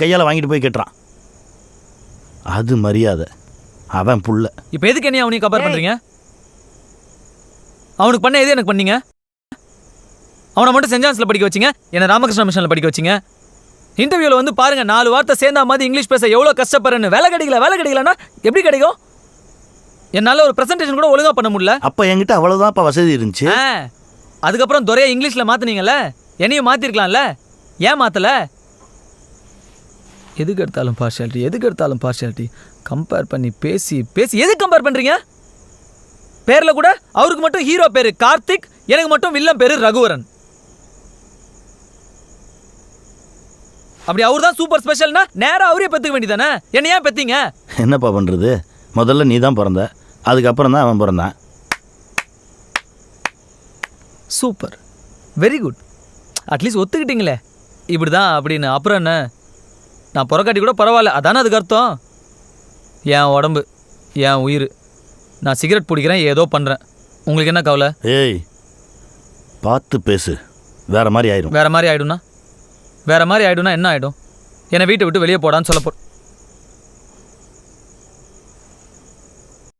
கையால் வாங்கிட்டு போய் கட்டுறான். அது மரியாதை. அவன் புள்ள. இப்போ எதுக்கு என்ன அவனையும் கம்பேர் பண்ணுறீங்க? அவனுக்கு பண்ண எது எனக்கு பண்ணீங்க? அவனை மட்டும் சென்ட் ஜான்ஸில் படிக்க வச்சிங்க, என்னை ராமகிருஷ்ணா மிஷனில் படிக்க வச்சிங்க. இன்டர்வியூவில் வந்து பாருங்க, 4 வார்த்தை சேர்ந்தா மாதிரி இங்கிலீஷ் பேச எவ்வளோ கஷ்டப்படுறேன்னு. வேலை கிடைக்கலன்னா எப்படி கிடைக்கும்? என்னால் ஒரு ப்ரெசன்டேஷன் கூட ஒழுங்காக பண்ண முடியல. அப்போ என்கிட்ட அவ்வளோதான் இப்போ வசதி இருந்துச்சு. அதுக்கப்புறம் துறையை இங்கிலீஷில் மாற்றினீங்கல்ல, என்னையும் மாற்றிருக்கலாம்ல. ஏன் மாற்றலை? எதுக்கு எடுத்தாலும் பார்ஷியாலிட்டி கம்பேர் பண்ணி பேசி எதுக்கு கம்பேர் பண்ணுறீங்க? பேரில் கூட அவருக்கு மட்டும் ஹீரோ பேர் கார்த்திக், எனக்கு மட்டும் வில்லன் பேர் ரகுவரன். அப்படி அவர் தான் சூப்பர் ஸ்பெஷல்னா நேராக அவரே பெற்றுக்க வேண்டியதானே, என்ன ஏன் பெற்றீங்க? என்னப்பா பண்ணுறது? முதல்ல நீ தான் பிறந்த, அதுக்கப்புறம் தான் அவன் பிறந்தான். Super, very good. அட்லீஸ்ட் ஒத்துக்கிட்டீங்களே இப்படி தான் அப்படின்னு. அப்புறம் என்ன, நான் புறக்காட்டி கூட பரவாயில்ல, அதானே அதுக்கு அர்த்தம். என் உடம்பு, என் உயிர். நான் சிகரெட் பிடிக்கிறேன், ஏதோ பண்ணுறேன், உங்களுக்கு என்ன கவலை? ஏய், பார்த்து பேசு. வேற மாதிரி ஆயிடும். வேற மாதிரி ஆயிடும்னா என்ன ஆகிடும்? என்னை வீட்டை விட்டு வெளியே போடான்னு சொல்ல